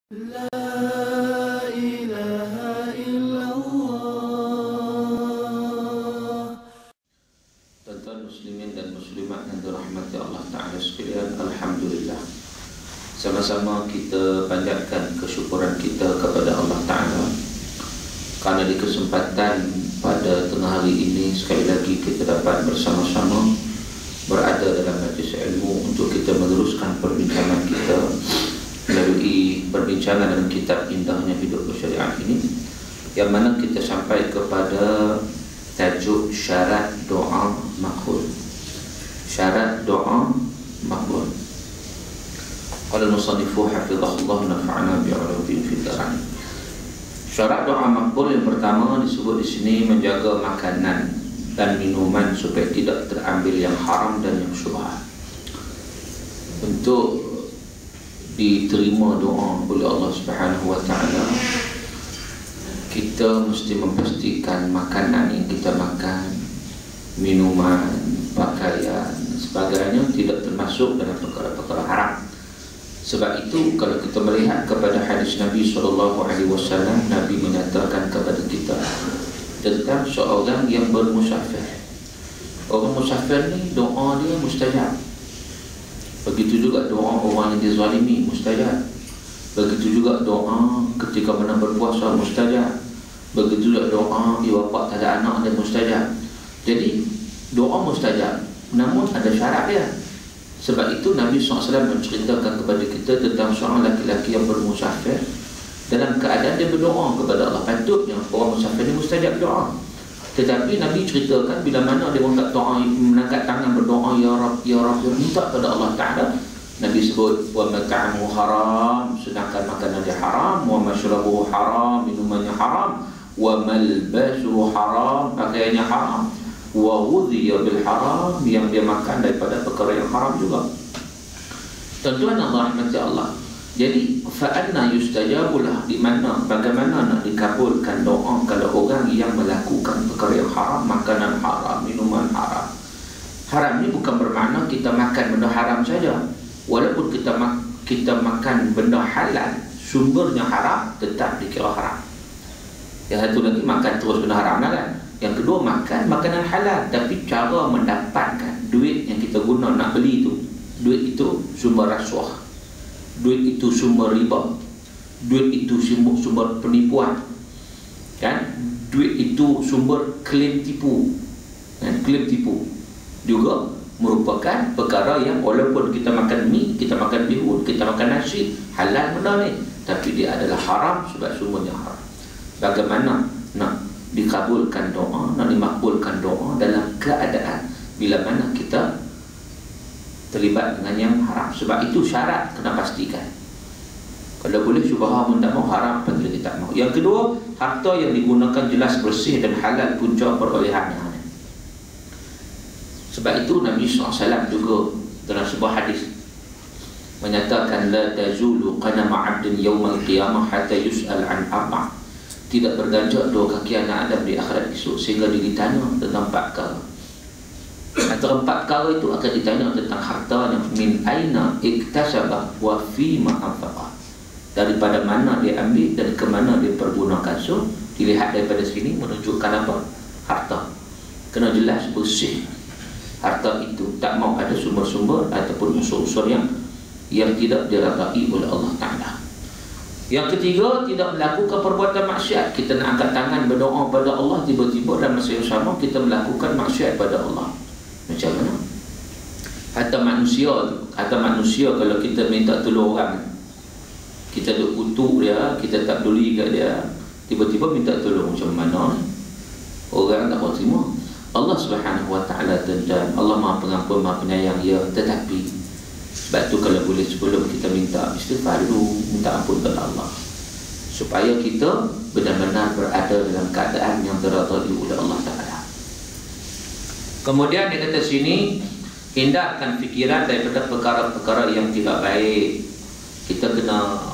La ilaha illallah. Tuan-tuan muslimin dan muslimat yang dirahmati Allah Ta'ala sekalian, alhamdulillah. Sama-sama kita panjatkan kesyukuran kita kepada Allah Ta'ala kerana di kesempatan pada tengah hari ini sekali lagi kita dapat bersama-sama berada dalam majlis ilmu untuk kita meneruskan perbincangan kita melalui perbincangan dalam kitab Indahnya Hidup Bersyariat ini, yang mana kita sampai kepada tajuk syarat doa makbul. Syarat doa makbul. Qala al-musannifu hafizahullah nafa'ana bi'ulumihi fid dharain. Syarat doa makbul yang pertama disebut di sini menjaga makanan dan minuman supaya tidak terambil yang haram dan yang syubhat. Untuk diterima doa oleh Allah Subhanahu wa Ta'ala, kita mesti memastikan makanan yang kita makan, minuman, pakaian dan sebagainya tidak termasuk dalam perkara-perkara haram. Sebab itu kalau kita melihat kepada hadis Nabi SAW, Nabi menyatakan kepada kita tentang seorang yang bermusafir. Orang musafir ni doa dia mustajab. Begitu juga doa orang yang dizalimi mustajab. Begitu juga doa ketika mana berpuasa mustajab. Begitu juga doa ibu bapa tak ada anak dan mustajab. Jadi doa mustajab, namun ada syarat dia. Sebab itu Nabi SAW menceritakan kepada kita tentang seorang laki-laki yang bermusafir dalam keadaan dia berdoa kepada Allah. Patutnya orang musafir ni mustajab doa. Tetapi Nabi ceritakan bila mana dia angkat doa, mengangkat tangan berdoa, ya Rab, ya Rab, ya minta kepada Allah Ta'ala. Nabi sebut wa mat'amu haram, sedangkan makanan dia haram, wa mashrabuhu haram, minumannya haram, wa malbasuhu haram, pakaiannya haram, wa ghudhiya bil haram, yang dia makan daripada perkara yang haram juga. Tuan-tuan Allah rahmati Allah. Jadi fa'anna yustajabulah, di mana bagaimana nak dikabulkan doa kalau orang yang melakukan perkara yang haram, makanan haram, minuman haram. Haram ni bukan bermakna kita makan benda haram saja. Walaupun kita makan benda halal, sumbernya haram, tetap dikira haram. Yang satu lagi makan terus benda haram lah kan. Yang kedua makan makanan halal, tapi cara mendapatkan duit yang kita guna nak beli itu, duit itu sumber rasuah, duit itu sumber riba, duit itu sumber penipuan, kan? Duit itu sumber klaim tipu, kan? Klaim tipu juga merupakan perkara yang walaupun kita makan mie, kita makan bihun, kita makan nasi, halal benda ni, tapi dia adalah haram sebab sumbernya haram. Bagaimana nak dikabulkan doa, nak dimakbulkan doa dalam keadaan bila mana kita terlibat dengan yang haram? Sebab itu syarat kena pastikan. Kalau boleh syubhah pun tak mau, haram pun kita tak mau. Yang kedua, harta yang digunakan jelas bersih dan halal punca perolehannya. Sebab itu Nabi SAW juga dalam sebuah hadis menyatakan la tazulu qadama 'abdin yaumal qiyamah hatta yus'al an arba'. Tidak berganjak dua kaki anak Adam di akhirat esok sehingga dia ditanya tentang 4 perkara. Antara 4 perkara itu akan ditanya tentang hartanya, min aina iktasabah wa fima anfaqah, daripada mana dia ambil dan ke mana dia pergunakan. So dilihat daripada sini menunjukkan apa? Harta kena jelas bersih. Harta itu tak mau ada sumber-sumber ataupun unsur-unsur yang tidak diradai oleh Allah Ta'ala. Yang ketiga, tidak melakukan perbuatan maksiat. Kita nak angkat tangan berdoa pada Allah, tiba-tiba dalam masa yang sama kita melakukan maksiat pada Allah. Macam mana? Hatta manusia kalau kita minta tolong orang, kita duk kutuk dia, kita tak peduli kat dia, tiba-tiba minta tolong, macam mana ni? Orang tak mau terima. Allah Subhanahu wa Ta'ala dan Allah Maha Pengampun, Maha Penyayang, ya. Tetapi sebab tu kalau boleh sebelum kita minta istighfar dulu, minta ampun kepada Allah, supaya kita benar-benar berada dalam keadaan yang diridai oleh Allah Ta'ala. Kemudian dia kata sini, hindarkan fikiran daripada perkara-perkara yang tidak baik. Kita kena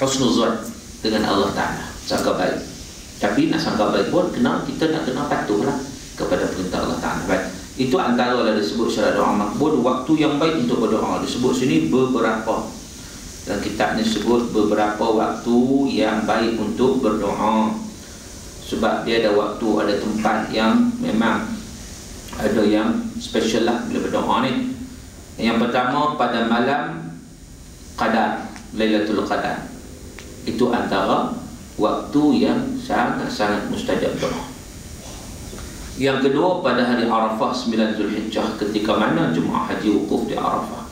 husnuzan dengan Allah Ta'ala, sangka baik. Tapi nak sangka baik pun kita nak kena patuhlah kepada perintah Allah Ta'ala. Baik. Itu antara disebut syarat doa makbul, waktu yang baik untuk berdoa. Disebut sini beberapa. Dalam kitab ni sebut beberapa waktu yang baik untuk berdoa. Sebab dia ada waktu, ada tempat yang memang ada yang special lah bila berdoa ni. Yang pertama pada malam Qadar, Lailatul Qadar. Itu antara waktu yang sangat-sangat mustajab doa. Yang kedua pada hari Arafah 9 Zulhijjah, ketika mana jemaah haji wukuf di Arafah.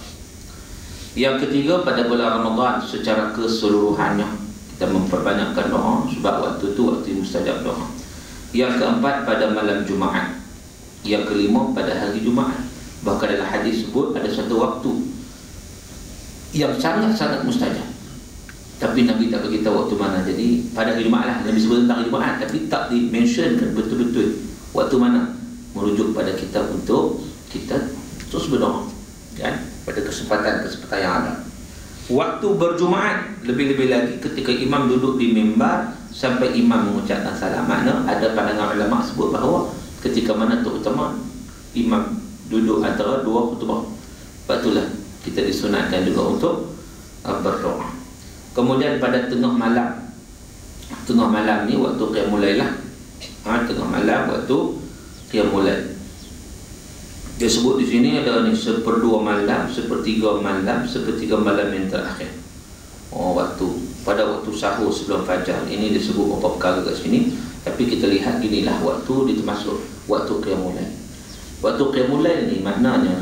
Yang ketiga pada bulan Ramadan secara keseluruhannya kita memperbanyakkan doa, sebab waktu itu waktu mustajab doa. Yang keempat pada malam Jumaat. Yang kelima pada hari Jumaat. Bahkan dalam hadis sebut ada satu waktu yang sangat-sangat mustajab, tapi Nabi tak beritahu waktu mana. Jadi pada hari Jumaat lah Nabi sebut tentang hari Jumaat, tapi tak dimentionkan betul-betul waktu mana. Merujuk pada kita untuk kita terus berdoa, kan, pada kesempatan yang ada. Waktu berjumaat lebih-lebih lagi ketika imam duduk di mimbar sampai imam mengucapkan salam. Makna ada pandangan ulama sebut bahawa ketika mana terutama imam duduk antara dua khutbah, sebab itulah kita disunatkan juga untuk berdoa. Kemudian pada tengah malam ni waktu qiyamul lail lah. Tengah malam waktu qiyamul lail. Dia sebut di sini ada ni 1/2 malam, 1/3 malam, 1/3 malam yang terakhir. Pada waktu sahur sebelum fajar. Ini disebut beberapa perkara kat sini, tapi kita lihat inilah waktu dia termasuk waktu qiyamul lail. Waktu qiyamul lail ni maknanya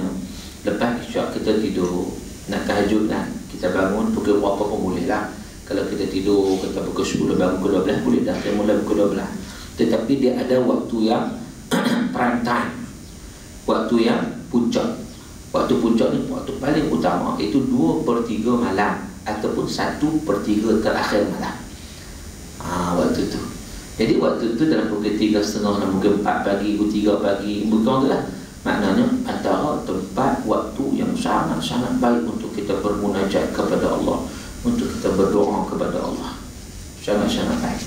lepas isyak kita tidur, nak tahajud kan, kita bangun pukul berapa pun boleh lah. Kalau kita tidur kita pukul 10 bangun pukul 12 boleh dah, qiyamul lail pukul 12. Tetapi dia ada waktu yang prime time, waktu yang puncak. Waktu puncak ni waktu paling utama, iaitu 2/3 malam ataupun 1/3 terakhir malam. Waktu tu. Jadi waktu tu dalam pukul 3:30 dan pukul 4 pagi, pukul 3 pagi, bukan tu lah. Maknanya antara tempat waktu yang sangat-sangat baik untuk kita bermunajat kepada Allah, untuk kita berdoa kepada Allah. Sangat-sangat baik.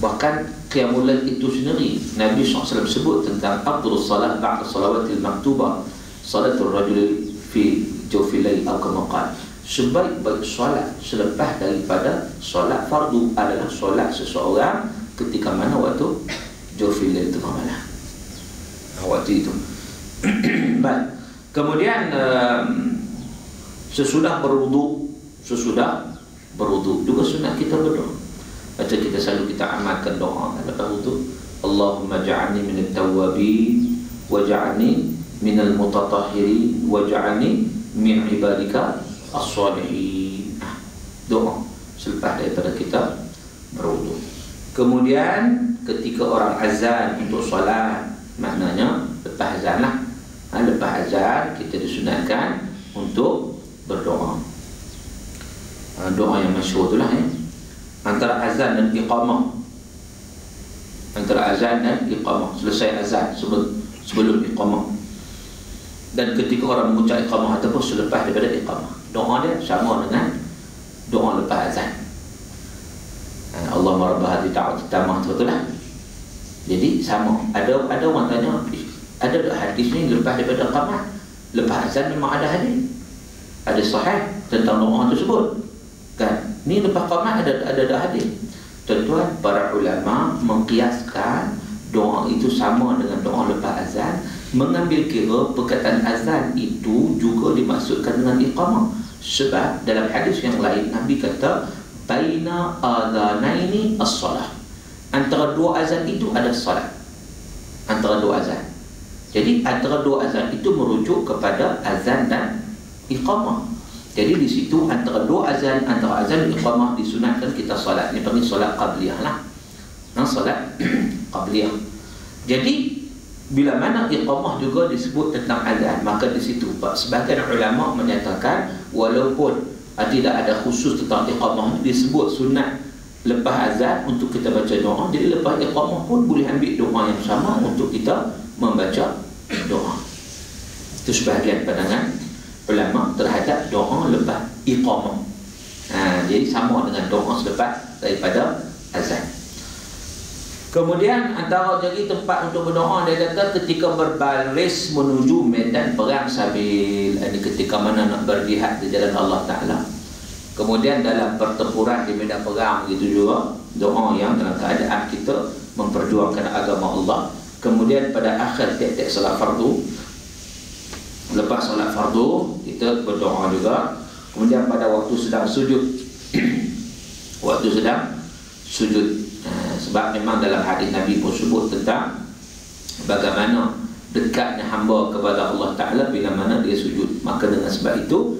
Bahkan qiyamul lail itu sendiri Nabi SAW sebut tentang afdhalus salat ba'da salawatil maktubah salatul rajul fi jawfil lail atau kama qala. Sebaik-baik solat selepas daripada solat fardu adalah solat seseorang ketika mana waktu jawfil lail tengah malam. Waktu itu. Baik. Kemudian sesudah berwudu juga sunat kita berdoa. Baca kita selalu kita amalkan doa lepas wudu. Allahumma ja'alni minat tawwabin wa ja'alni minal mutatahhirin wa ja'alni min ibadika as-salihin. Doa selepas daripada kita berwudu. Kemudian ketika orang azan untuk solat, maknanya lepas azan lah. Lepas azan kita disunatkan untuk berdoa. Doa yang masyhur itulah ya. Antara azan dan iqamah. Selesai azan sebelum iqamah. Dan ketika orang mengucap iqamah ataupun selepas daripada iqamah, doa dia sama dengan doa lepas azan. Allahumma rabb hadhihi da'wati tammah, betul lah. Jadi sama. Ada orang tanya, ada hadis ni lepas daripada iqamah, lepas azan memang ada hadis. Ada sahih tentang doa tersebut. Kan? Ni lepas qamat ada hadis. Tuan-tuan, para ulama mengkiaskan doa itu sama dengan doa lepas azan, mengambil kira perkataan azan itu juga dimaksudkan dengan iqamah. Sebab dalam hadis yang lain Nabi kata baina adhanaini as-salah. Antara dua azan itu ada salat. Antara dua azan. Jadi antara dua azan itu merujuk kepada azan dan iqamah. Jadi di situ antara azan dan iqamah disunatkan kita solat. Ini panggil solat qabliyah lah. Solat qabliyah. Jadi bila mana iqamah juga disebut tentang azan, maka di situ sebagian ulama menyatakan walaupun tidak ada khusus tentang iqamah, disebut sunat lepas azan untuk kita baca doa. Jadi lepas iqamah pun boleh ambil doa yang sama untuk kita membaca doa. Itu sebahagian pandangan ulama terhadap doa lepas iqamah. Jadi sama dengan doa selepas daripada azan. Kemudian antara jadi tempat untuk berdoa, dia kata ketika berbaris menuju medan perang sabil. Ini ketika mana nak berjihad di jalan Allah Ta'ala. Kemudian dalam pertempuran di medan perang begitu juga, doa yang dalam keadaan kita memperjuangkan agama Allah. Kemudian pada akhir tiap-tiap solat fardu, lepas solat fardu kita berdoa juga. Kemudian pada waktu sedang sujud waktu sedang sujud, sebab memang dalam hadis Nabi pun sebut tentang bagaimana dekatnya hamba kepada Allah Ta'ala bila mana dia sujud. Maka dengan sebab itu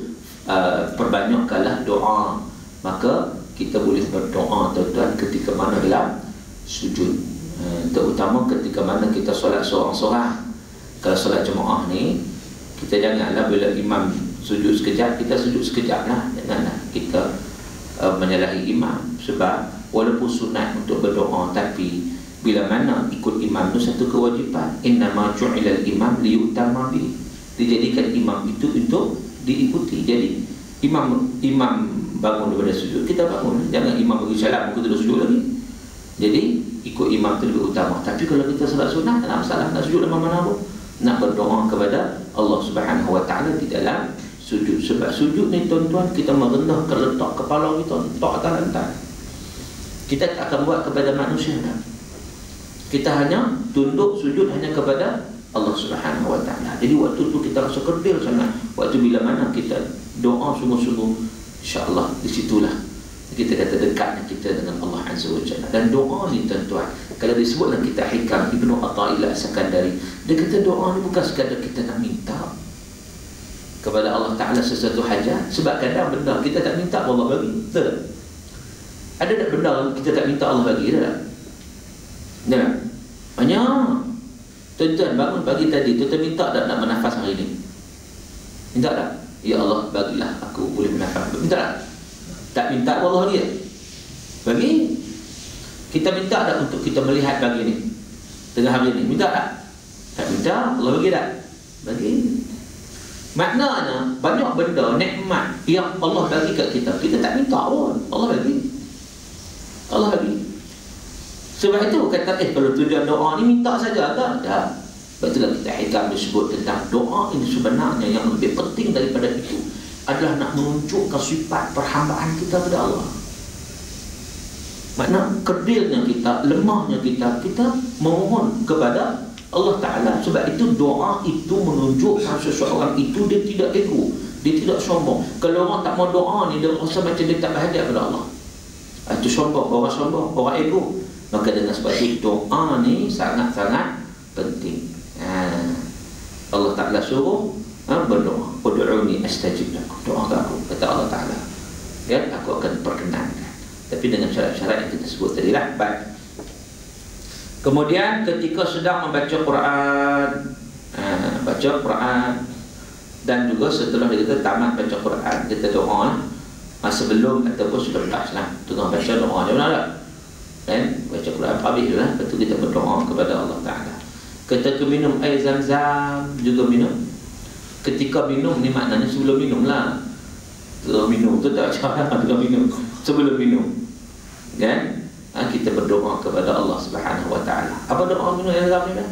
perbanyakkanlah doa. Maka kita boleh berdoa tuan-tuan ketika mana dalam sujud, terutama ketika mana kita solat seorang-seorang. Kalau solat jemaah ni, kita janganlah bila imam sujud sekejap, kita sujud sekejap lah. Janganlah kita menyalahi imam. Sebab walaupun sunat untuk berdoa, tapi bila mana ikut imam itu satu kewajipan. Innama ju'ilal imam liyu'tamma bih. Dijadikan imam itu untuk diikuti. Jadi imam bangun daripada sujud, kita bangun. Jangan imam bagi salam kita terus sujud lagi. Jadi ikut imam itu lebih utama. Tapi kalau kita solat sunat, tak ada masalah nak sujud dalam mana pun. Nak berdoa kepada Allah Subhanahu Wa Ta'ala di dalam sujud. Sebab sujud ni tuan-tuan, kita merendahkan, letak kepala kita letak atas lantai. Kita tak akan buat kepada manusia dah. Kita hanya tunduk sujud hanya kepada Allah Subhanahu Wa Ta'ala. Jadi waktu tu kita rasa kerdil sangat. Waktu bila mana kita doa sungguh-sungguh, insya-Allah di situlah kita kata dekatnya kita dengan Allah Azza wa Jalla. Dan doa ni tuan-tuan, kalau disebut dalam kitab Hikam Ibnu Athaillah As-Sakandari, dia kata doa ni bukan sekadar kita nak minta kepada Allah Ta'ala sesuatu hajat. Sebab kadang benda kita tak minta Allah bagi. Betul tak? Ada tak benda kita tak minta Allah bagi? Ada tak? Ada tak? Banyak. Tuan-tuan bangun pagi tadi, tuan-tuan minta tak nak bernafas hari ni? Minta tak? Ya Allah, bagilah aku boleh bernafas. Minta tak? Tak minta Allah lagi. Bagi. Kita minta tak untuk kita melihat pagi ni, tengah hari ni? Minta tak? Tak minta, Allah bagi tak? Bagi. Maknanya banyak benda nikmat yang Allah bagi kat kita, kita tak minta pun, Allah bagi. Allah bagi. Sebab itu kata kalau tujuan doa ni minta saja tak? Tak. Sebab itulah kita Hikam disebut tentang doa ini sebenarnya yang lebih penting daripada itu adalah nak menunjukkan sifat perhambaan kita kepada Allah. Makna kerdilnya kita, lemahnya kita, kita memohon kepada Allah Ta'ala. Sebab itu doa itu menunjukkan seseorang itu dia tidak ego, dia tidak sombong. Kalau orang tak mau doa ni, dia rasa macam dia tak bahagia kepada Allah. Itu sombong, orang ego. Maka dengan sebab itu doa ni sangat-sangat penting. Allah Ta'ala suruh berdoa, ud'uni astajib lakum. Doa aku, kata Allah Ta'ala, ya, aku akan perkenankan. Tapi dengan syarat-syarat yang kita sebut tadi lah. Baik. Kemudian ketika sedang membaca Quran, baca Quran, dan juga setelah kita tamat baca Quran, kita doa sebelum ataupun selepas lah. Tengah baca doa je benar tak? Dan baca Quran habis lah, lepas tu kita berdoa kepada Allah Ta'ala. Ketika minum air zam-zam juga minum. Ketika minum ni maknanya sebelum minum lah. Sebelum minum tu tak cara kita minum. Sebelum minum, kan? Kita berdoa kepada Allah Subhanahu Wa Ta'ala. Apa doa minum air zam ni kan?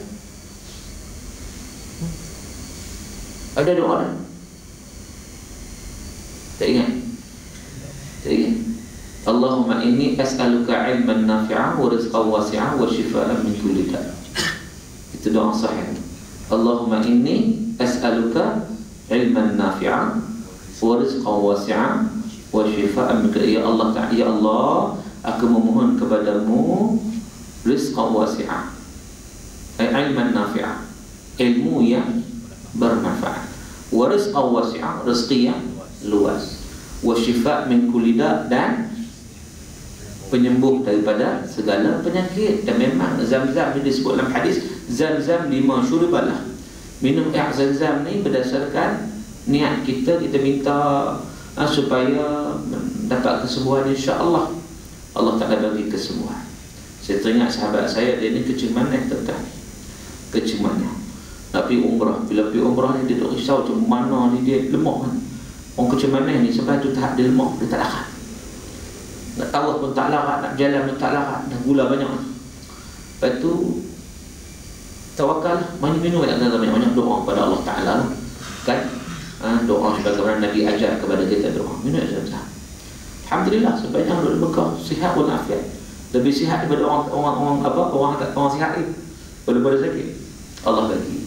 Ada doa tak? Tak ingat? Tak ingat? Allahumma inni as'aluka ilman nafi'ah wa rizqan wasi'ah wa shifaan min kulli da'. Itu doa sahih. Allahumma inni as'aluka ilman nafi'ah wa rizqan wasi'ah wa shifaan min kulli da'. Ya Allah Ta'ala, ya Allah, aku memohon kepadamu rizqan wasi'ah, ilman nafi'ah, ilmu yang bermanfaat, wa rizqan wasi'ah, rezeki yang luas, wa shifaa min kulli da', dan penyembuh daripada segala penyakit. Dan memang zam-zam ini disebut dalam hadis, zam-zam 5 syurbalah. Minum air zam-zam ni berdasarkan niat kita, kita minta supaya dapat kesembuhan, insya-Allah. Allah Ta'ala bagi kesembuhan. Saya teringat sahabat saya, dia ni kecil manis tuan-tuan. Kecil manis. Nak pergi umrah. Bila pergi umrah ni dia tak risau macam mana ni dia lemah kan. Orang kecil manis ni sampai tu tahap dia lemah, dia tak larat. Nak tawaf pun tak larat, nak berjalan pun tak larat, dah gula banyak. Lepas tu tawakal, minum banyak doa kepada Allah Ta'ala kan. Doa sebagaimana Nabi ajar kepada kita doa. Minum zam-zam. Alhamdulillah sebanyak duduk di Mekah sihat walafiat, lebih sihat daripada orang sihat ni, daripada sakit. Allah bagi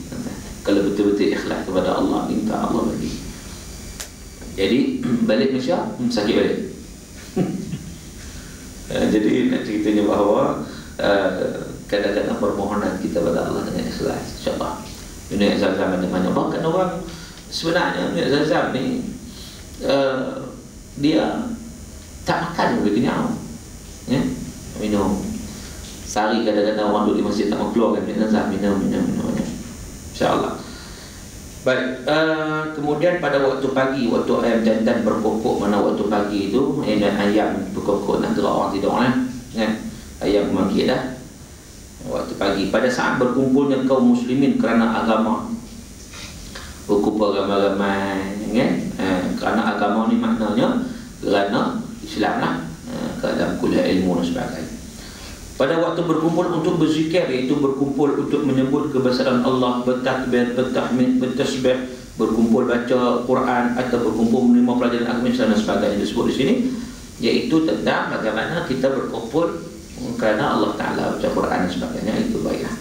kalau betul-betul ikhlas kepada Allah, minta Allah bagi. Jadi balik Malaysia sakit balik. Jadi nak ceritanya bahawa kadang-kadang permohonan kita pada Allah dengan ikhlas, insya-Allah. Minyak Zam-Zam ada banyak. Bahkan orang sebenarnya minyak Zam-Zam ni dia tak makan boleh kenyang, ya? Minum sehari kadang-kadang orang duduk di masjid tak mau keluar kan minyak Zam-Zam, minum insya-Allah. Baik, kemudian pada waktu pagi, waktu ayam jantan berkokok, mana waktu pagi itu ayam berkokok nak gerak orang tidur kan, ayam memangkit dah waktu pagi. Pada saat berkumpulnya kaum muslimin kerana agama, berkumpul ramai-ramai kan, kerana agama ni maknanya kerana Islam lah, dalam kuliah ilmu dan sebagainya. Pada waktu berkumpul untuk berzikir, iaitu berkumpul untuk menyebut kebesaran Allah, bertakbir, bertahmid, bertasbih, berkumpul baca Quran atau berkumpul menerima pelajaran agama Islam dan sebagainya disebut di sini, iaitu tentang bagaimana kita berkumpul kerana Allah Ta'ala baca Quran dan sebagainya, itu baiklah.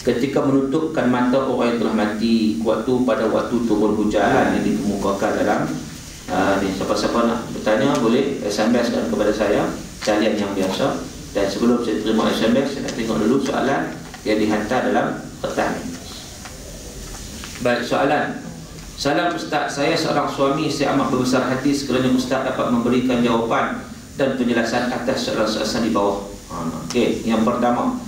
Ketika menutupkan mata orang yang telah mati, pada waktu turun hujan yang dikemukakan dalam ni, siapa-siapa nak bertanya boleh SMS kan kepada saya, talian yang biasa. Dan sebelum saya terima SMS, saya nak tengok dulu soalan yang dihantar dalam kertas ni. Baik, soalan. Salam Ustaz, saya seorang suami, saya amat berbesar hati sekiranya Ustaz dapat memberikan jawapan dan penjelasan atas soalan-soalan di bawah. Okey, yang pertama,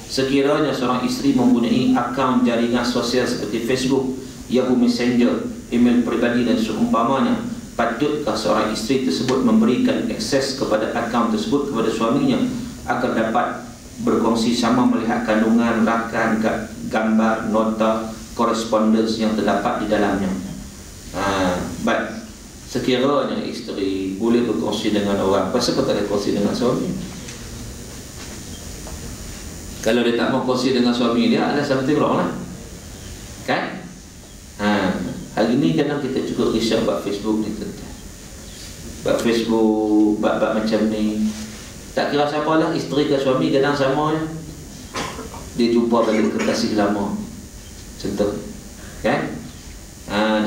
sekiranya seorang isteri mempunyai akaun jaringan sosial seperti Facebook, Yahoo Messenger, email peribadi dan seumpamanya, patutkah seorang isteri tersebut memberikan akses kepada akaun tersebut kepada suaminya agar dapat berkongsi sama melihat kandungan, rakan, gambar, nota, korespondens yang terdapat di dalamnya? Baik, sekiranya isteri boleh berkongsi dengan orang, pasal tak boleh kongsi dengan suami? Kalau dia tak mau kongsi dengan suami dia, ada something wrong lah, kan? Hari ni kadang kita juga risau buat Facebook ni, buat Facebook, buat macam ni. Tak kira siapa lah, isteri ke suami kadang sama ya. Dia jumpa balik kekasih lama, contoh, kan?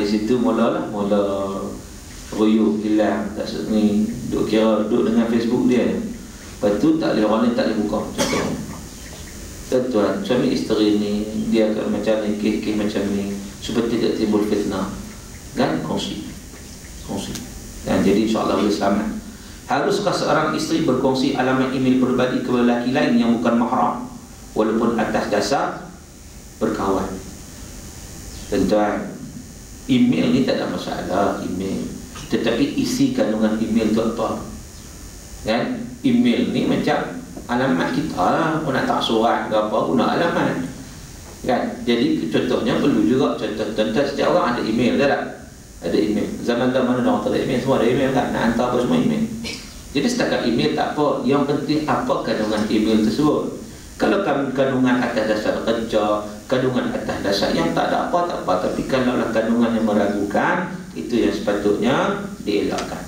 Di situ mula ruyuk hilang, tak ni duk kira duduk dengan Facebook dia. Lepas tu tak boleh, orang lain tak boleh buka, contoh. Tuan, suami isteri ni dia akan macam ni, kes macam ni, supaya tidak timbul fitnah, kan? Kongsi. Dan jadi insya-Allah boleh selamat. Haruskah seorang isteri berkongsi alamat email peribadi kepada lelaki lain yang bukan mahram, walaupun atas dasar berkawan? Tuan, email ni tak ada masalah, email, tetapi isi kandungan email tu apa, kan? Email ni macam alamat kita lah, pun nak tak surat ke apa, guna alamat, kan? Jadi contohnya perlu juga contoh setiap orang ada email, tak? Ada email. Zaman-zaman orang tak ada email, semua ada email kan, nak hantar apa semua email. Jadi setakat email tak apa, yang penting apa kandungan email tersebut. Kalau kandungan atas dasar kerja, kandungan atas dasar yang tak ada apa, tak apa. Tapi kalau kandungan yang meragukan, itu yang sepatutnya dielakkan.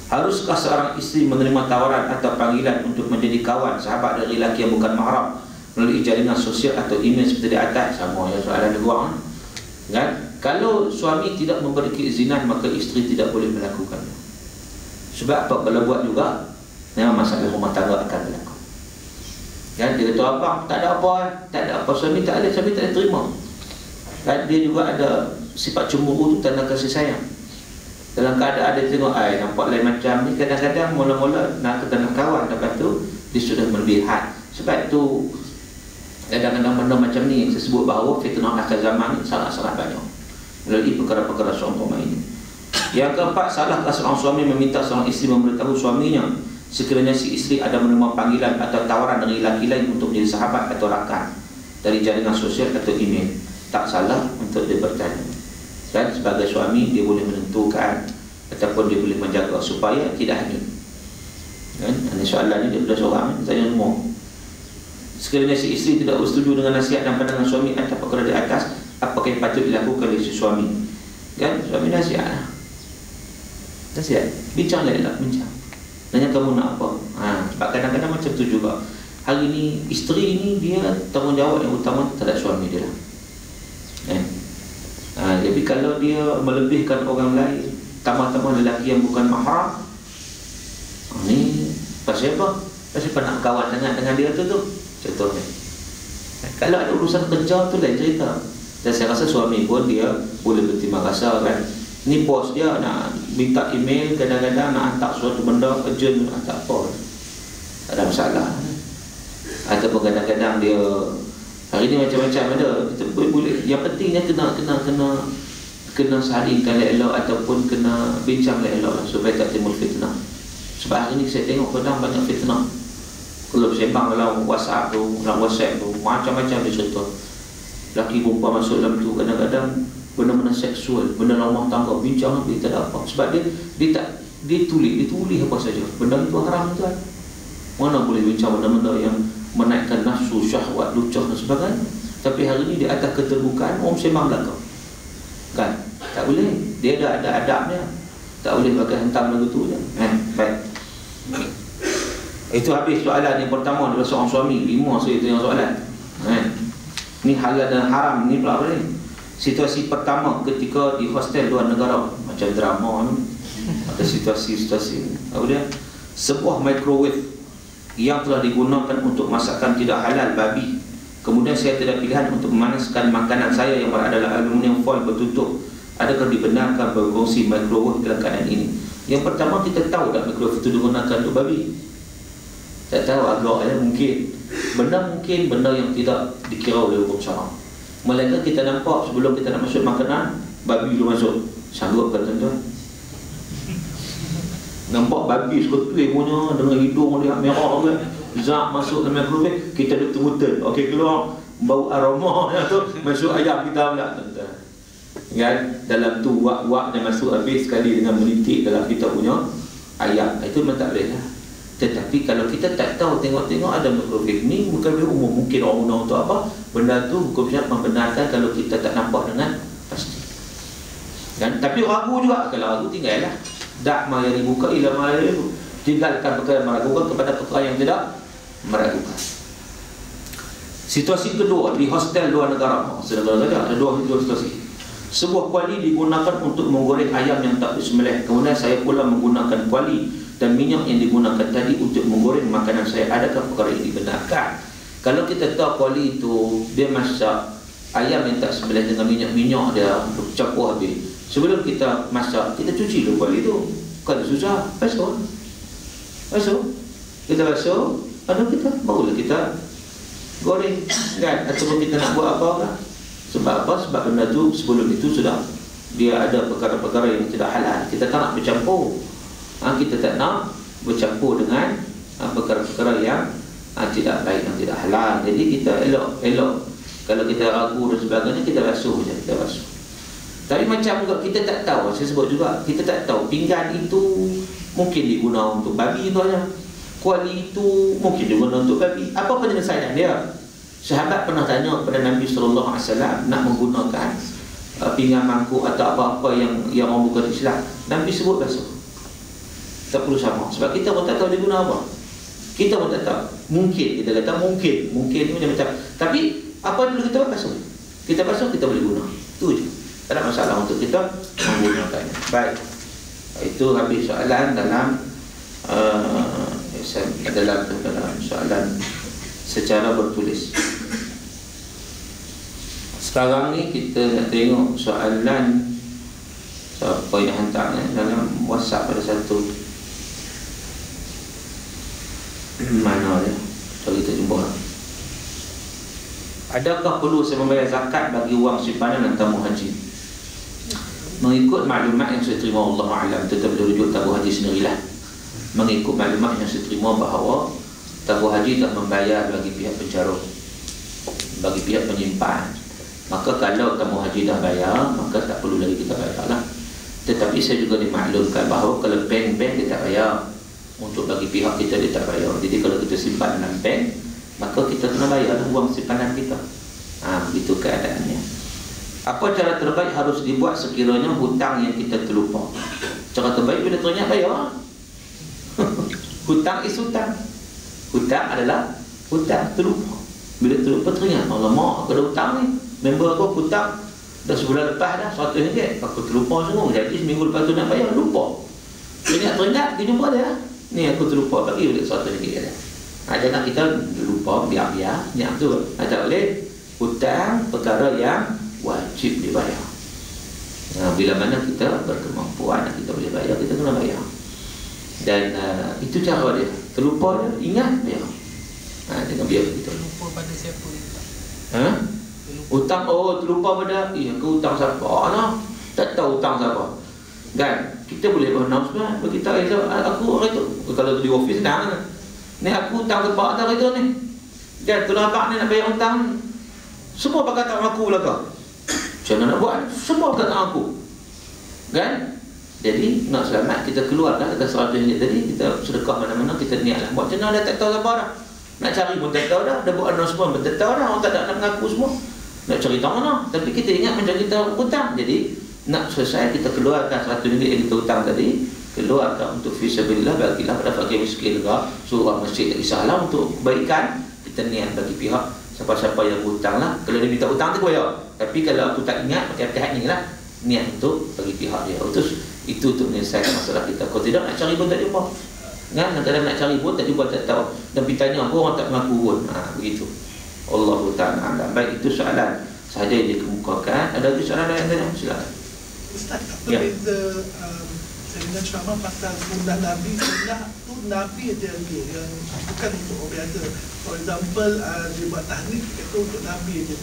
Haruskah seorang isteri menerima tawaran atau panggilan untuk menjadi kawan, sahabat dari lelaki yang bukan mahram melalui jaringan sosial atau email seperti di atas? Sama yang soalan dibuang, kan? Kalau suami tidak memberi keizinan, maka isteri tidak boleh melakukannya. Sebab apa? Kalau buat juga, memang masalah rumah tangga akan berlaku, kan? Dia kata apa? Tak ada apa, tak ada apa. Suami tak ada terima, kan? Dia juga ada sifat cemburu tu, tanda kasih sayang. Dalam keadaan dia tengok, nampak lain macam ni, kadang-kadang mula-mula nak kawan, lepas tu dia sudah berlebihan. Sebab tu kadang-kadang benda macam ni saya sebut bahawa fitnah akhir zaman sangat-sangat banyak melalui perkara-perkara seumpama ini. Yang keempat, salahkah seorang suami meminta seorang isteri memberitahu suaminya sekiranya si isteri ada menerima panggilan atau tawaran dari lelaki lain untuk menjadi sahabat atau rakan dari jaringan sosial atau email? Tak salah untuk dia bertanya, dan sebagai suami dia boleh menentukan ataupun dia boleh menjaga supaya tidak hanyut, kan? Ini soalan ni dia sudah seorang tanya semua. Sekiranya si isteri tidak bersetuju dengan nasihat dan pandangan suami atas perkara di atas, apakah yang patut dilakukan oleh si suami? Kan? Suami nasihat, bincang lah, bincang. Nanya kamu nak apa? Sebab kadang-kadang macam tu juga. Hari ni isteri ni dia tanggungjawab yang utama terhadap suami dia lah. Jadi kalau dia melebihkan orang lain, tambah-tambah lelaki yang bukan mahram, ni pasal apa? Pasal nak kawan dengan dia tu contohnya. Kalau ada urusan kerja tu lain cerita. Dan saya rasa suami pun dia boleh berterima kasih kan. Ni bos dia nak minta email, kadang-kadang nak hantar suatu benda urgent, tak apa, tak ada masalah. Ataupun kadang-kadang dia hari ni macam-macam ada, kita boleh. Yang pentingnya kena saringkan elok ataupun kena bincang elok supaya tak timbul fitnah. Sebab hari ni saya tengok kadang banyak fitnah. Kalau sembang dalam WhatsApp tu, macam-macam dia cerita. Laki perempuan masuk dalam tu, kadang-kadang benda-benda seksual, benda rumah tangga, bincang habis tak ada apa. Sebab dia tulis apa saja. Benda itu haram tuan. Mana boleh bincang benda-benda yang menaikkan nafsu, syahwat, lucah dan sebagainya. Tapi hari ni di atas keterbukaan orang sembang belakang. Kan? Tak boleh. Dia ada adabnya. Tak boleh pakai hentam lagu tu je. Baik. Itu habis soalan yang pertama daripada seorang suami. 5 saya tanya soalan. Ni halal dan haram ni pula apa ni? Situasi pertama ketika di hostel luar negara, macam drama ni. Ada situasi-situasi. Apa dia? Sebuah microwave yang telah digunakan untuk masakan tidak halal babi. Kemudian saya tidak pilihan untuk memanaskan makanan saya yang berada dalam aluminium foil bertutup. Adakah dibenarkan berkongsi microwave dalam keadaan ini? Yang pertama, kita tahu tak microwave itu digunakan untuk babi? Tak tahu agak mungkin. Mungkin benda yang tidak dikira oleh hukum syarak. Melainkan kita nampak sebelum kita nak masuk makanan, babi dulu masuk. Sanggup kan tuan-tuan? Nampak babi sekutui punya dengan hidung dia merah kan. Zak masuk dalam microwave, kita duduk tunggu turn. Okey, keluar bau aroma tu, masuk ayam kita pula tuan-tuan. Kan? Dalam tu wak-wak yang masuk habis sekali dengan menitik dalam kita punya ayam. Itu memang tak boleh lah. Tetapi kalau kita tak tahu, tengok-tengok ada microwave ni, bukan umum, mungkin orang guna untuk apa, benda tu hukum syarak membenarkan kalau kita tak nampak dengan pasti. Kan? Tapi ragu juga, kalau ragu tinggallah. Dak ma yang dibuka ila ma yang tinggalkan perkara yang meragukan kepada perkara yang tidak meragukan. Situasi kedua di hostel luar negara. Saudara ada dua situasi. Sebuah kuali digunakan untuk menggoreng ayam yang tak disembelih. Kemudian saya pula menggunakan kuali dan minyak yang digunakan tadi untuk menggoreng makanan saya. Adakah perkara ini dibenarkan? Kalau kita tahu kuali itu dia masak ayam yang tak sembelih dengan minyak dia campur habis. Sebelum kita masak, kita cuci dulu kuali itu. Kalau susah, basuh. Kita basuh, lalu kita barulah kita goreng kan? Ataupun kita nak buat apa kan? Sebab apa? Sebab benda tu sebelum itu sudah dia ada perkara-perkara yang tidak halal. Kita tak nak bercampur. Kita tak nak bercampur dengan perkara-perkara yang tidak baik, yang tidak halal. Jadi kita elok. Kalau kita ragu dan sebagainya, kita basuh je, kita basuh. Tapi macam juga kita tak tahu, saya sebut juga, kita tak tahu pinggan itu mungkin digunakan untuk babi itu aja. Kuali itu mungkin digunakan untuk babi. Apa penyelesaian dia? Sahabat pernah tanya kepada Nabi SAW nak menggunakan pinggan mangkuk atau apa-apa yang orang bukan Islam. Nabi sebut basuh. Tak perlu sama. Sebab kita pun tak tahu dia guna apa. Kita pun tak tahu. Mungkin, kita kata mungkin ni macam-macam. Tapi apa dulu kita basuh? Kita basuh, kita boleh guna. Itu je. Tak ada masalah untuk kita menggunakannya. Baik. Itu habis soalan dalam soalan secara bertulis. Sekarang ni kita nak tengok soalan siapa yang hantar dalam WhatsApp pada satu. Mana dia? Kalau kita jumpa. Adakah perlu saya membayar zakat bagi wang simpanan dan tabung haji? Mengikut maklumat yang saya terima, Allah Alam, tetap dirujuk tabung haji sendirilah. Mengikut maklumat yang saya terima bahawa tabung haji tak membayar bagi pihak pencarum, bagi pihak penyimpan. Maka kalau tabung haji dah bayar, maka tak perlu lagi kita bayarlah. Tetapi saya juga dimaklumkan bahawa kalau bank-bank dia tak bayar, untuk bagi pihak kita dia tak bayar. Jadi kalau kita simpan dalam bank, maka kita kena bayar wang simpanan kita. Begitu keadaannya. Apa cara terbaik harus dibuat sekiranya hutang yang kita terlupa? Cara terbaik bila teringat bayar. Hutang is hutang. Hutang adalah hutang, terlupa. Bila terlupa teringat, alamak aku ada hutang ni, member aku hutang dah sebulan lepas dah RM100, aku terlupa semua. Jadi seminggu lepas tu nak bayar, lupa. Teringat dia jumpa dia, ni aku terlupa bagi balik RM100 dia. Jangan kita lupa biar-biar niat tu. Tak boleh. Hutang perkara yang wajib dibayar. Bila mana kita berkemampuan, kita boleh bayar, kita kena bayar. Dan itu cara dia. Terlupa dia, ingat dia. Dengan biar kita. Terlupa pada siapa hutang? Hutang, terlupa pada aku hutang siapa? Tak tahu hutang siapa. Kan? Kita boleh announcement bagi tahu aku hari tu. Kalau di office senang. Ni aku hutang ke pak hari tu ni. Dan tulang abang ni nak bayar hutang ni. Semua pakai tak aku belakang. Macam mana nak buat? Semua pakai tak aku. Kan? Jadi nak selamat kita keluarkan dekat RM100 tadi, kita sedekah mana-mana, kita niatlah buat. Macam mana dah tak tahu apa dah. Nak cari pun tak tahu dah. Dah buat announcement pun tak tahu dah. Orang tak ada nak mengaku semua. Nak cari tahu mana. Tapi kita ingat macam kita hutang. Jadi nak selesai kita keluarkan RM100 yang kita hutang tadi, keluarkan untuk fisabilillah, bagilah pada fakir miskin ke, surah masjid, tak kisahlah, untuk kebaikan. Kita niat bagi pihak siapa-siapa yang berhutang lah. Kalau dia minta hutang tu bayar. Tapi kalau aku tak ingat, macam pihak ni lah, niat untuk bagi pihak dia. Terus itu untuk menyelesaikan masalah kita. Kalau tidak nak cari pun tak jumpa. Kan? Kadang-kadang nak cari pun tak jumpa, tak tahu. Dan tanya pun orang tak mengaku pun. Begitu. Allahu ta'ala. Baik, itu soalan sahaja yang dikemukakan. Ada lagi soalan lain tanya? Silakan. Ustaz, apa beza saya dengar ceramah pasal sunnah Nabi? Sunnah tu Nabi dia yang bukan untuk orang biasa. For example, dia buat tahnik, itu untuk Nabi dia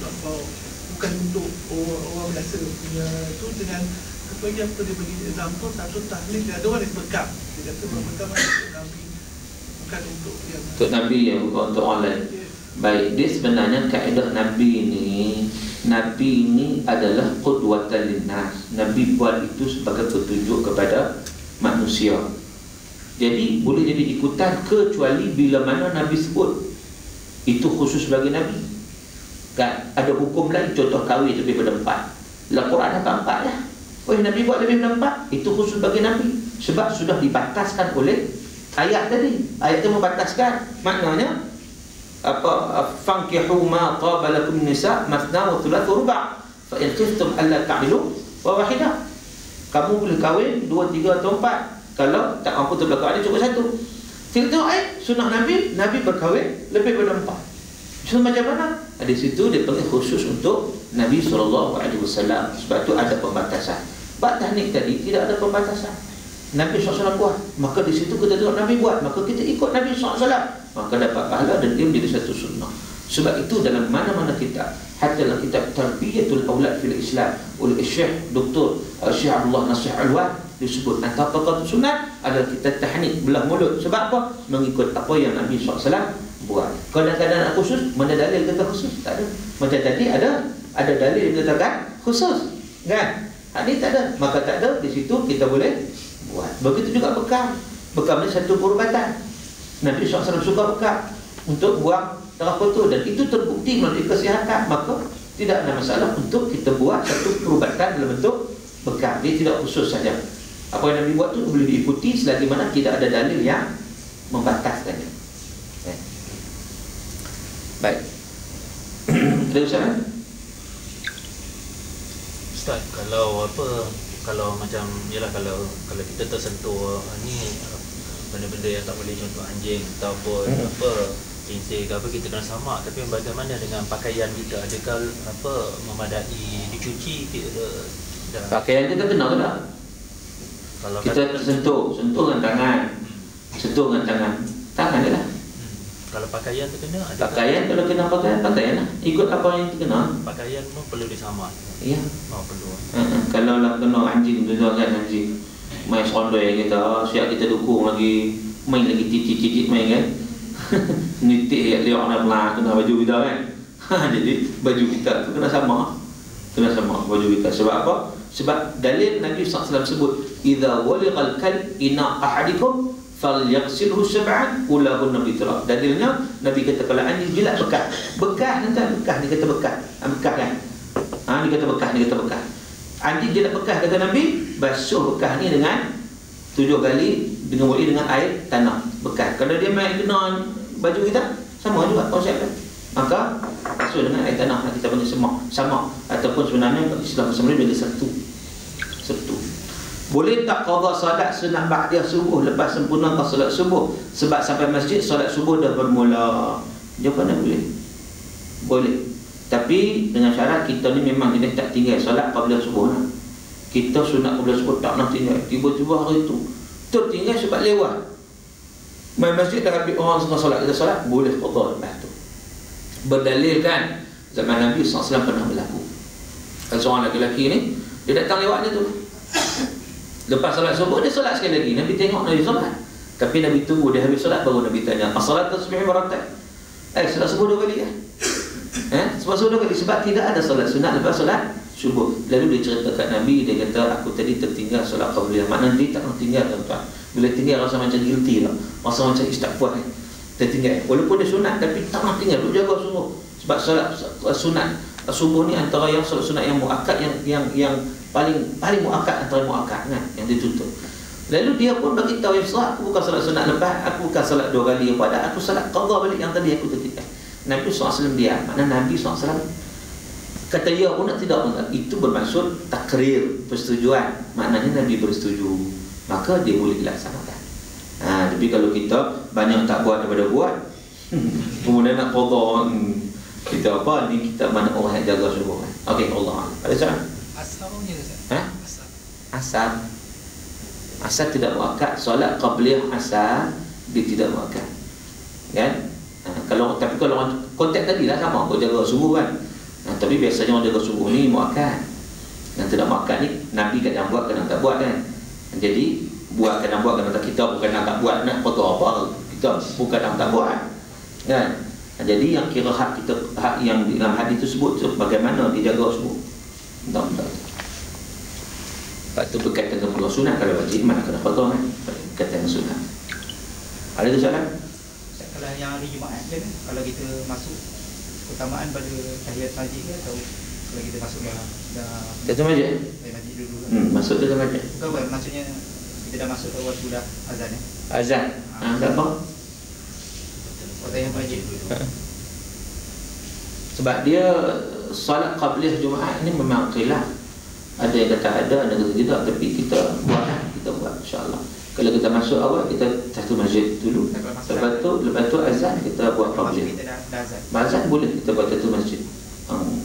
bukan untuk orang biasa punya tu. Dengan apa lagi apa dia bagi example, satu tahnik dia ada orang yang bekam. Dia kata bekam untuk Nabi, bukan untuk yang untuk Nabi yang bukan untuk orang lain. Baik, dia sebenarnya kaedah Nabi ini adalah qudwatan linnas. Nabi buat itu sebagai petunjuk kepada manusia. Jadi boleh jadi ikutan kecuali bila mana Nabi sebut itu khusus bagi Nabi. Kan? Ada hukum lain, contoh kahwin lebih daripada 4. Al-Quran ada 4 lah. Nabi buat lebih daripada 4, itu khusus bagi Nabi. Sebab sudah dibataskan oleh ayat tadi. Ayat itu membataskan. Maknanya fankihu ma taba lakum nisa mathna wa thulatha wa ruba' fa in khiftum alla ta'dilu wa wahidah. Kamu boleh kahwin 2, 3 atau 4. Kalau tak mampu terbelakang ada cukup 1. Kita tengok sunnah Nabi berkahwin lebih daripada 4. So macam mana? Di situ dia panggil khusus untuk Nabi SAW. Sebab tu ada pembatasan. Bab tahnik tadi tidak ada pembatasan. Nabi SAW buat, maka di situ kita tengok Nabi buat, maka kita ikut Nabi SAW, maka dapat pahala dan dia menjadi satu sunnah. Sebab itu dalam mana-mana kitab, hatta dalam kitab Tarbiyatul Aulad fil Islam oleh Syekh Dr. Syekh Abdullah Nasir Alwan, disebut antara perkara sunat adalah kita tahnik belah mulut. Sebab apa? Mengikut apa yang Nabi SAW buat. Kadang-kadang nak khusus, mana dalil kata khusus? Tak ada. Macam tadi ada dalil yang katakan khusus, kan? Ini tak ada, maka tak ada. Di situ kita boleh buat. Begitu juga bekam. Bekam ni satu perubatan. Nabi SAW suka bekam untuk buang darah kotor, dan itu terbukti melalui kesihatan. Maka tidak ada masalah untuk kita buat satu perubatan dalam bentuk bekam. Dia tidak khusus saja. Apa yang Nabi buat tu boleh diikuti selagi mana tidak ada dalil yang membataskannya. Baik. Ada usaha? Ustaz, kalau macam yalah, kalau kita tersentuh ni benda-benda yang tak boleh, contoh anjing ataupun cincin ke apa, kita kena samak. Tapi bagaimana dengan pakaian kita? Adakah memadai dicuci dah? Pakaian kita kena ke tak? Kalau kita sentuh dengan tangan, tangan je lah. Kalau pakaian terkena, pakaian, kalau kena pakaian lah, ikut apa yang terkena. Pakaian pun perlu disamak. Ya. Perlu. Kalau lah kena anjing tu kan, anjing main sondoi kita, siap kita dukung lagi, main lagi cicit-cicit main kan. Nitik liok nak belah kena baju kita kan. Jadi baju kita tu kena sama baju kita. Sebab apa? Sebab dalil Nabi SAW sebut, idza waliqal kalb ina ahadikum falyaghsilhu sab'an ulahun nabi turab. Dalilnya Nabi kata kalau anjing jilat bekas ni kata bekas kan. Ni kata bekas. Anjing jilat bekas kata Nabi, basuh bekas ni dengan 7 kali dengan air tanah. bekas. Kalau dia main kena baju kita, sama juga konsep dia. Maka maksud dengan air tanah kita panggil sama ataupun sebenarnya istilah bahasa Melayu dia satu. Boleh tak qada solat sunat ba'diyah subuh lepas sempurnakan solat subuh sebab sampai masjid solat subuh dah bermula? Jawapannya boleh. Boleh. Tapi dengan syarat kita ni memang jenis tak tinggal solat qabla subuh lah. Kita sunat qabla subuh tak nak tinggal. Tiba-tiba hari tu tertinggal sebab lewat. Main masjid dah habis orang setengah solat, kita solat boleh qada lepas tu. Berdalilkan zaman Nabi SAW pernah berlaku. Kalau seorang lelaki ni dia datang lewat dia tu, lepas solat subuh dia solat sekali lagi. Nabi tengok Nabi solat, tapi Nabi tunggu dia habis solat baru Nabi tanya, as-salat tasbih maratab? Solat subuh 2 kali ya? Sebab subuh 2 kali sebab tidak ada solat sunat lepas solat subuh. Lalu dia cerita kat Nabi, dia kata aku tadi tertinggal solat qabliyah. Maknanya dia tak nak tinggal tuan-tuan. Bila tinggal rasa macam guilty lah, rasa macam tak puas tertinggal. Walaupun dia sunat tapi tak nak tinggal, duk jaga subuh. Sebab solat sunat subuh ni antara yang solat sunat yang muakkad, yang paling muakkad antara muakkad kan, yang ditutup. Lalu dia pun bagi tahu, ya Rasulullah, aku bukan solat sunat lepas, aku bukan solat 2 kali pada aku solat qada balik yang tadi aku tertinggal. Nabi SAW diam. Makna Nabi SAW kata ya pun tidak pun, itu bermaksud takrir, persetujuan. Maknanya Nabi bersetuju, maka dia boleh dilaksanakan. Tapi kalau kita banyak tak buat daripada buat, kemudian nak qada, kita apa ni, kita mana orang yang jaga subuh. Okey, Allah. Ada soalan? Asar punya Ustaz. Asar tidak muakkad. Solat qabliyah asar dia tidak muakkad. Kan? Tapi kalau orang konteks tadi lah sama, kau jaga subuh kan. Tapi biasanya orang jaga subuh ni muakkad. Yang tidak muakkad ni Nabi kadang buat, kadang tak buat kan. Jadi buat kadang buat, kadang tak. Kita bukan nak tak buat, nak qada apa, kita bukan nak tak buat kan. Jadi yang kira hak kita, hak yang dalam hadis tersebut tu bagaimana dijaga subuh. Tak. Lepas tu berkaitan dengan sunat, kalau wajib mana kena qada kan. Berkaitan dengan sunat. Ada soalan? Kalau yang hari Jumaat je kan, kalau kita masuk utamaan pada tahiyat masjid ke, atau kalau kita masuk dah Kata masjid? Masjid dulu kan? Masuk tu dalam masjid. Bukan, maksudnya kita dah masuk ke waktu dah azan ya? Azan? Tak apa? Tahiyat masjid dulu. Sebab dia solat qabliyah Jumaat ni memang khilaf. Ada yang kata ada yang kata tidak, tapi kita buat insya-Allah. Kalau kita masuk awal, kita satu masjid dulu. Lepas tu azan kita buat qabliyah. Azan boleh kita buat satu masjid.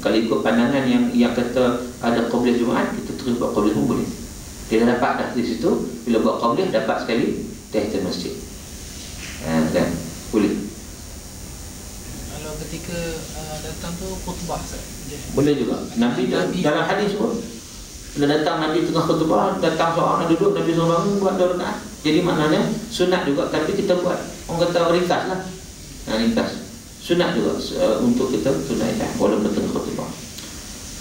Kalau ikut pandangan yang kata ada qabliyah Jumaat, kita terus buat qabliyah pun boleh. Dia dah dapat dah di situ, bila buat qabliyah dapat sekali tahiyatul masjid. Kan? Boleh. Kalau ketika datang tu khutbah boleh juga. Nabi dalam hadis pun bila datang Nabi tengah khutbah, datang seorang duduk, Nabi suruh bangun buat 2 rakaat. Jadi maknanya sunat juga, tapi kita buat, orang kata ringkas lah. Ringkas. Sunat juga untuk kita tunaikan walaupun tengah khutbah.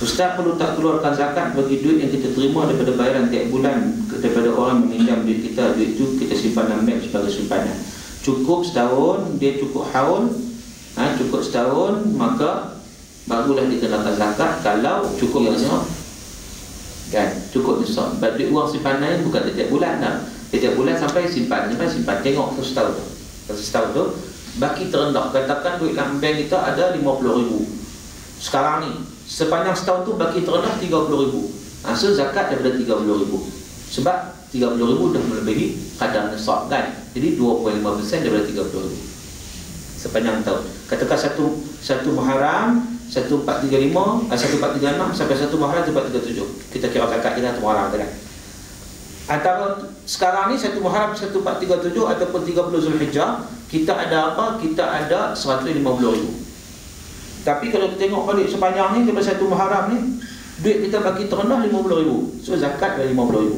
Ustaz, perlu tak keluarkan zakat bagi duit yang kita terima daripada bayaran tiap bulan daripada orang meminjam duit kita? Duit itu kita simpan dalam bank sebagai simpanan. Cukup setahun, dia cukup haul. Cukup setahun, maka barulah dikenakan zakat kalau cukup nisab. Kan? Cukup nisab. Duit wang simpanan bukan setiap bulan dah. Setiap bulan sampai simpan. Tengok setahun tu. Setahun tu baki terendah. Katakan duit dalam bank kita ada 50,000. Sekarang ni sepanjang setahun tu baki terendah 30,000. So zakat daripada 30,000. Sebab 30,000 dah melebihi kadar nisab kan. Jadi 2.5% daripada 30,000 sepanjang tahun. Katakan satu Muharram 1435, 1436 sampai 1 Muharram 1437. Kita kira zakat kita 1 Muharram kan. Antara sekarang ni 1 Muharram 1437 ataupun 30 Zulhijjah, kita ada apa? Kita ada 150,000. Tapi kalau kita tengok balik sepanjang ni daripada 1 Muharram ni, duit kita bagi terendah 50,000. So zakat dari 50,000.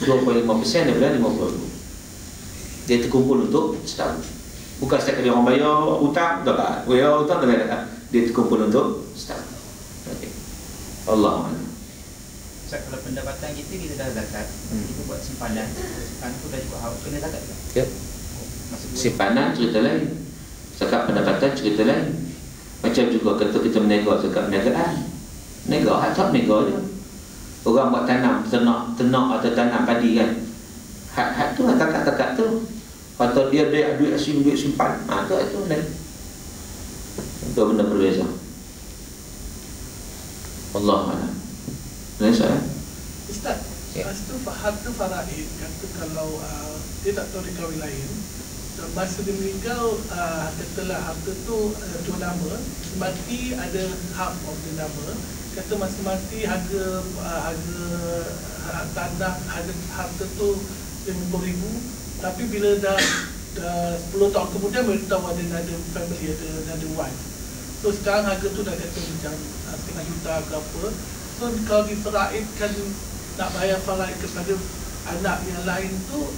2.5% daripada 50,000. Dia terkumpul untuk setahun. Bukan setiap kali orang bayar hutang dapat. Bayar hutang dapat. Dia terkumpul untuk setahun. Okey. Allah Akbar. Ustaz, kalau pendapatan kita dah zakat, kita buat simpanan tu dah cukup haul, kena zakat tak? Ya. Simpanan cerita lain. Zakat pendapatan cerita lain. Macam juga kata kita menega zakat perniagaan. Menega, hak menega je. Orang buat tanam, ternak atau tanam padi kan. Hak tu lah takat tu. Atau dia duit simpan. Itu lain. Itu benda berbeza. Allah a'lam. Saya Ustaz, harta faraid kata kalau dia tak tahu dia kahwin lain, masa dia meninggal, katalah harta tu dua nama, mati ada hak of the nama, kata masa mati harga tanah, harta tu 50,000, tapi bila dah 10 tahun kemudian baru tahu ada family, ada wife. So sekarang harga tu dah kata macam setengah juta ke apa. So kalau difaraidkan nak bayar faraid kepada anak yang lain tu,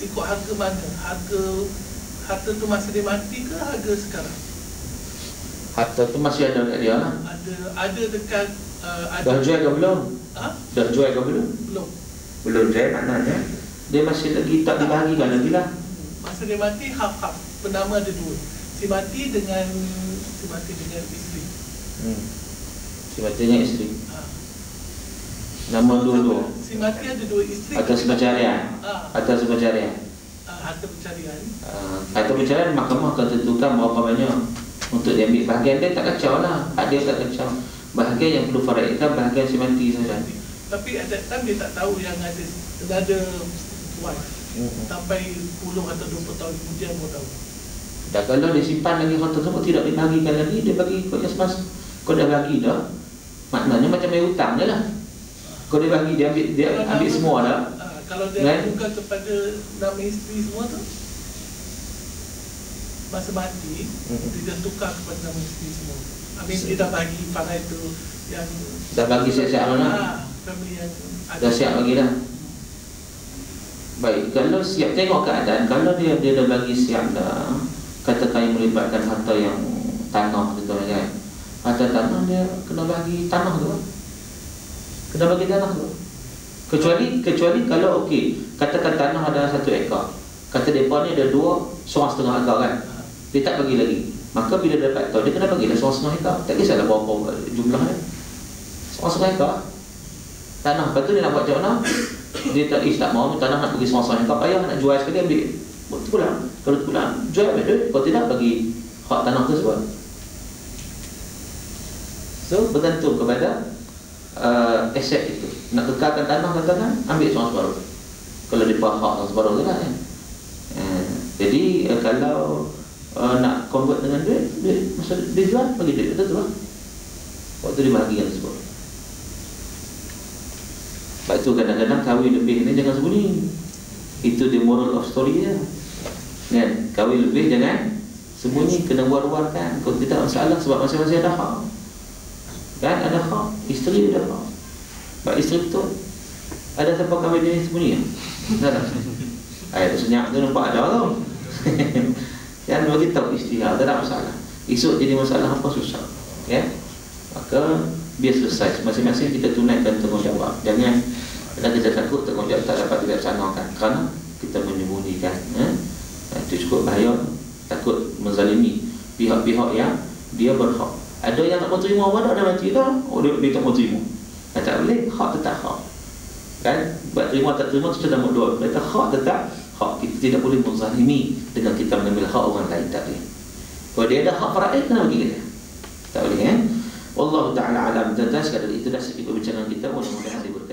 ikut harga mana? Harta tu masa dia mati ke harga sekarang? harta tu masih ada kat dia lah. Ada dekat Dah jual ke belum? Dah jual ke belum? Belum. Belum jual, maknanya dia masih lagi tak dibahagikan lagi lah. Masa dia mati half-half. Penama ada dua. Si mati dengan isteri. Si mati dengan isteri. Nama dua-dua. Si mati ada dua isteri. Atas pencarian. Atas pencarian. Harta pencarian. Harta pencarian mahkamah akan tentukan berapa banyak untuk dia ambil. Bahagian dia tak kacau lah. Dia tak kacau. Bahagian yang perlu faraidkan bahagian si mati saja. Tapi at that time dia tak tahu yang ada wife. Sampai 10 atau 20 tahun kemudian baru tahu. Dan kalau dia simpan lagi harta tersebut tidak dibahagikan lagi, dia bagi ikutnya semasa. Kau dah bagi dah, maknanya macam main hutang je lah. Kau dia bagi, dia ambil semua dah. Kalau dia buka kepada nama isteri semua tu, masa mati, dia dah tukar kepada nama isteri semua. Habis dia dah bagi faraid tu yang dah bagi siap-siap lah. Family yang ada. Dah siap bagi dah. Baik, kalau siap tengok keadaan, kalau dia dah bagi siap dah, katakan yang melibatkan harta yang tanah tu kan. Harta tanah dia kena bagi tanah tu. Kena bagi tanah tu. Kecuali kalau okey, katakan tanah ada 1 ekar. Kata depa ni ada 2,5 ekar kan. Dia tak bagi lagi. Maka bila dapat tahu dia kena bagi dah 1,5 ekar. Tak kisahlah berapa jumlah dia. 1,5 ekar. Tanah, lepas tu dia nak buat macam mana? Dia tak mau tanah nak bagi 1,5 ekar, payah nak jual sekali ambil pulang. Kalau pulang, jual ambil duit. Kalau tidak, bagi hak tanah tersebut. So, bergantung kepada aset itu. Nak kekalkan tanah, katakan, ambil separuh. Kalau dia hak separuh tu lah kan. Jadi, kalau nak convert dengan duit, masa dia jual, bagi duit. Betul lah. Waktu dia bahagikan tersebut. Sebab tu kadang-kadang kahwin lebih ni jangan sembunyi. Itu the moral of story dia. Kan? Kahwin lebih jangan sembunyi, kena war-warkan. Kalau tidak masalah sebab masing-masing ada hak. Kan? Ada hak. Isteri ada hak. Sebab isteri tu ada siapa kahwin dia sembunyi? Tak ada. Tu senyap tu nampak ada tau. Jangan bagi tahu isteri, tak ada masalah. Esok jadi masalah apa susah. Ya? Maka biar selesai. Masing-masing kita tunaikan tanggungjawab. Jangan kita takut tanggungjawab tak dapat dilaksanakan kerana kita menyembunyikan. Itu cukup bahaya. Takut menzalimi pihak-pihak yang dia berhak. Ada yang tak mau terima pada ada mati dah. Dia tak mau terima. Tak boleh. Hak tetap hak. Kan? Buat terima tak terima itu sudah nombor 2. Kata hak tetap hak. Kita tidak boleh menzalimi dengan kita mengambil hak orang lain. Tak boleh. Kalau dia ada hak faraid, kena bagi dia. Tak boleh kan? Wallahu ta'ala alam. Sekadar itu dah sedikit perbincangan kita. Mudah-mudahan diberkati.